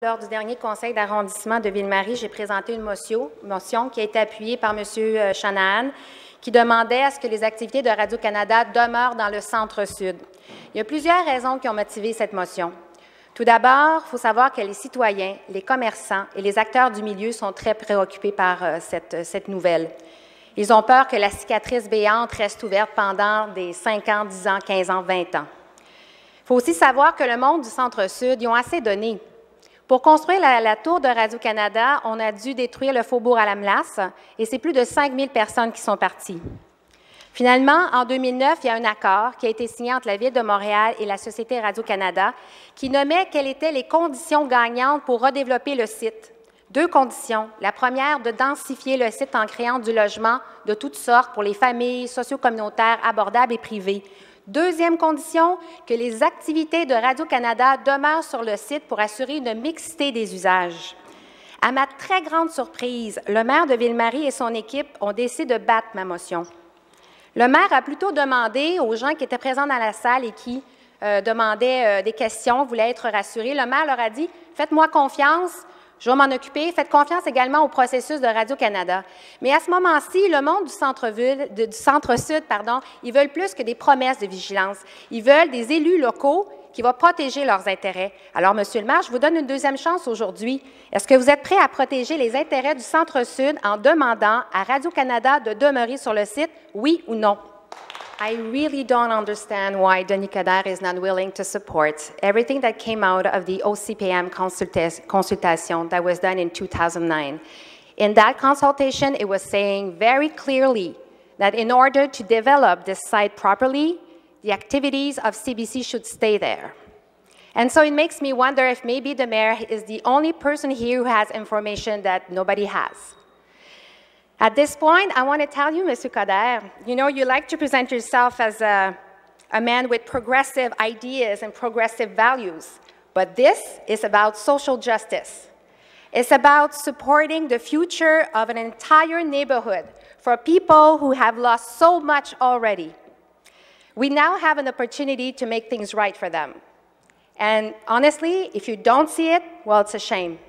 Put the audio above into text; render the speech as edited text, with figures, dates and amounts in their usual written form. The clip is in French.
Lors du dernier conseil d'arrondissement de Ville-Marie, j'ai présenté une motion qui a été appuyée par M. Shanahan, qui demandait à ce que les activités de Radio-Canada demeurent dans le centre-sud. Il y a plusieurs raisons qui ont motivé cette motion. Tout d'abord, il faut savoir que les citoyens, les commerçants et les acteurs du milieu sont très préoccupés par cette nouvelle. Ils ont peur que la cicatrice béante reste ouverte pendant des 5 ans, 10 ans, 15 ans, 20 ans. Il faut aussi savoir que le monde du centre-sud, ils ont assez donné. Pour construire la tour de Radio-Canada, on a dû détruire le faubourg à la Melasse et c'est plus de 5 000 personnes qui sont parties. Finalement, en 2009, il y a un accord qui a été signé entre la Ville de Montréal et la Société Radio-Canada qui nommait quelles étaient les conditions gagnantes pour redévelopper le site. 2 conditions. La première, de densifier le site en créant du logement de toutes sortes pour les familles, socio-communautaires, abordables et privées. Deuxième condition, que les activités de Radio-Canada demeurent sur le site pour assurer une mixité des usages. À ma très grande surprise, le maire de Ville-Marie et son équipe ont décidé de battre ma motion. Le maire a plutôt demandé aux gens qui étaient présents dans la salle et qui demandaient des questions, voulaient être rassurés. Le maire leur a dit « Faites-moi confiance, je vais m'en occuper. Faites confiance également au processus de Radio-Canada. » Mais à ce moment-ci, le monde du centre-sud, ils veulent plus que des promesses de vigilance. Ils veulent des élus locaux qui vont protéger leurs intérêts. Alors, Monsieur le maire, je vous donne une deuxième chance aujourd'hui. Est-ce que vous êtes prêt à protéger les intérêts du centre-sud en demandant à Radio-Canada de demeurer sur le site, oui ou non? I really don't understand why Denis Coderre is not willing to support everything that came out of the OCPM consultation that was done in 2009. In that consultation, it was saying very clearly that in order to develop this site properly, the activities of CBC should stay there. And so it makes me wonder if maybe the mayor is the only person here who has information that nobody has. At this point, I want to tell you, Mr. Coderre, you like to present yourself as a man with progressive ideas and progressive values, but this is about social justice. It's about supporting the future of an entire neighborhood for people who have lost so much already. We now have an opportunity to make things right for them. And honestly, if you don't see it, well, it's a shame.